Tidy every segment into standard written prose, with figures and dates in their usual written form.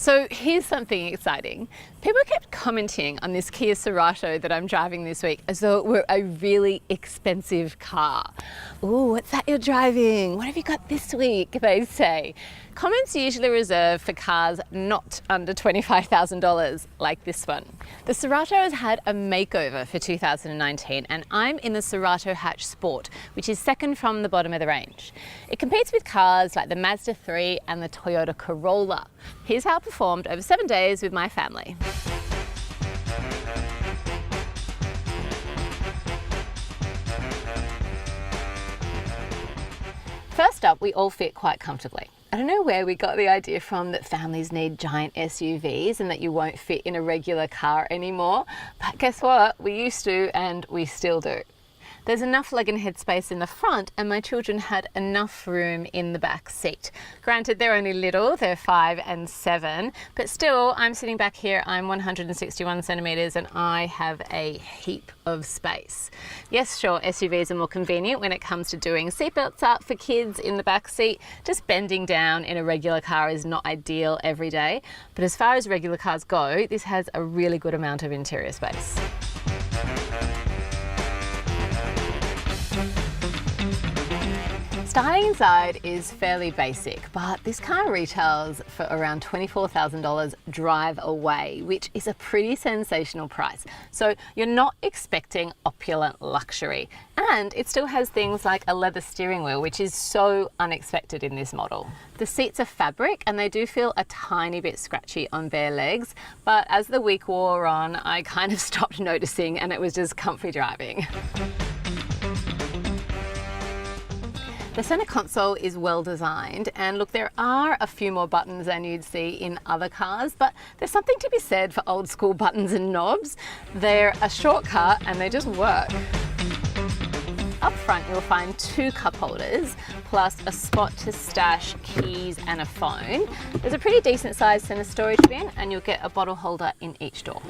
So here's something exciting. People kept commenting on this Kia Cerato that I'm driving this week as though it were a really expensive car. Ooh, what's that you're driving? What have you got this week? They say. Comments usually reserved for cars not under $25,000 like this one. The Cerato has had a makeover for 2019 and I'm in the Cerato hatch Sport, which is second from the bottom of the range. It competes with cars like the Mazda 3 and the Toyota Corolla. Here's how it performed over 7 days with my family. First up, we all fit quite comfortably. I don't know where we got the idea from that families need giant SUVs and that you won't fit in a regular car anymore, but guess what? We used to and we still do. There's enough leg and head space in the front and my children had enough room in the back seat. Granted, they're only little, they're 5 and 7, but still I'm sitting back here, I'm 161 centimetres and I have a heap of space. Yes, sure, SUVs are more convenient when it comes to doing seatbelts up for kids in the back seat. Just bending down in a regular car is not ideal every day, but as far as regular cars go, this has a really good amount of interior space. Starting inside is fairly basic, but this car retails for around $24,000 drive away, which is a pretty sensational price. So you're not expecting opulent luxury. And it still has things like a leather steering wheel, which is so unexpected in this model. The seats are fabric and they do feel a tiny bit scratchy on bare legs, but as the week wore on, I kind of stopped noticing and it was just comfy driving. The center console is well designed and look, there are a few more buttons than you'd see in other cars, but there's something to be said for old school buttons and knobs. They're a shortcut and they just work. Up front you'll find 2 cup holders plus a spot to stash keys and a phone. There's a pretty decent sized center storage bin and you'll get a bottle holder in each door.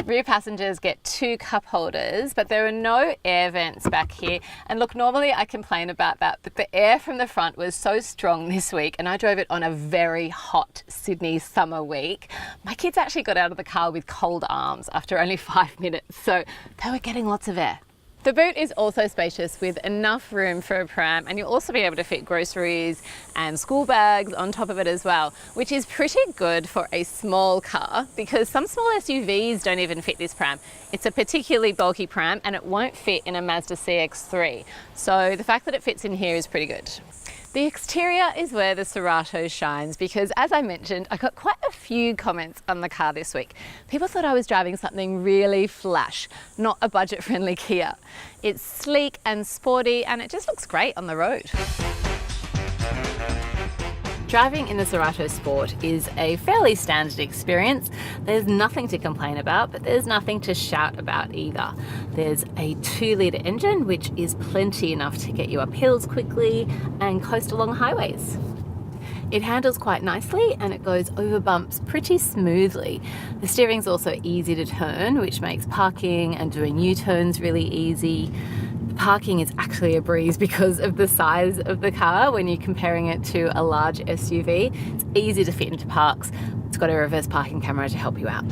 Rear passengers get 2 cup holders, but there are no air vents back here. And look, normally I complain about that, but the air from the front was so strong this week and I drove it on a very hot Sydney summer week. My kids actually got out of the car with cold arms after only 5 minutes, so they were getting lots of air. The boot is also spacious with enough room for a pram, and you'll also be able to fit groceries and school bags on top of it as well, which is pretty good for a small car because some small SUVs don't even fit this pram. It's a particularly bulky pram and it won't fit in a Mazda CX-3. So the fact that it fits in here is pretty good. The exterior is where the Cerato shines because, as I mentioned, I got quite a few comments on the car this week. People thought I was driving something really flash, not a budget-friendly Kia. It's sleek and sporty and it just looks great on the road. Driving in the Cerato Sport is a fairly standard experience. There's nothing to complain about, but there's nothing to shout about either. There's a 2-litre engine, which is plenty enough to get you up hills quickly and coast along highways. It handles quite nicely and it goes over bumps pretty smoothly. The steering's also easy to turn, which makes parking and doing U-turns really easy. Parking is actually a breeze because of the size of the car when you're comparing it to a large SUV. It's easy to fit into parks. It's got a reverse parking camera to help you out.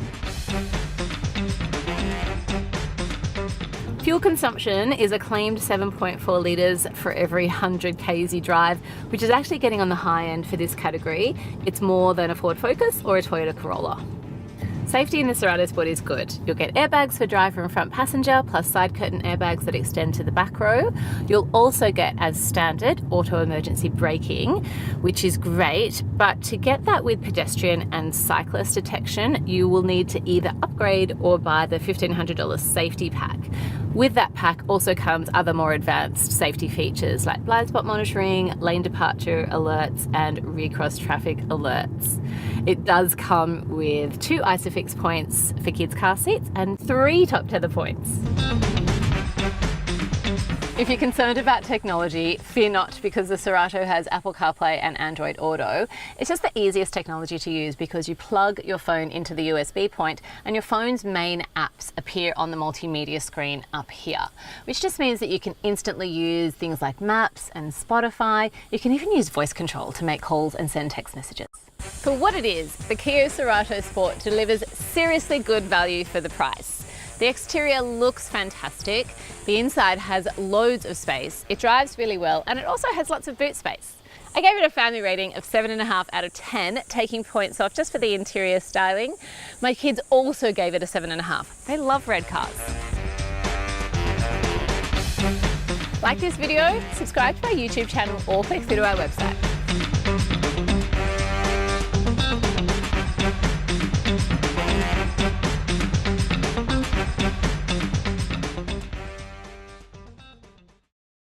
Fuel consumption is a claimed 7.4 litres for every 100 k's you drive, which is actually getting on the high end for this category. It's more than a Ford Focus or a Toyota Corolla. Safety in the Cerato Sport is good. You'll get airbags for driver and front passenger, plus side curtain airbags that extend to the back row. You'll also get, as standard, auto emergency braking, which is great, but to get that with pedestrian and cyclist detection, you will need to either upgrade or buy the $1,500 safety pack. With that pack also comes other more advanced safety features like blind spot monitoring, lane departure alerts, and rear cross traffic alerts. It does come with 2 ISOFIX points for kids' car seats and 3 top tether points. If you're concerned about technology, fear not, because the Cerato has Apple CarPlay and Android Auto. It's just the easiest technology to use because you plug your phone into the USB point and your phone's main apps appear on the multimedia screen up here, which just means that you can instantly use things like Maps and Spotify. You can even use voice control to make calls and send text messages. For what it is, the Kia Cerato Sport delivers seriously good value for the price. The exterior looks fantastic, the inside has loads of space, it drives really well, and it also has lots of boot space. I gave it a family rating of 7.5 out of 10, taking points off just for the interior styling. My kids also gave it a 7.5. They love red cars. Like this video, subscribe to our YouTube channel or click through to our website.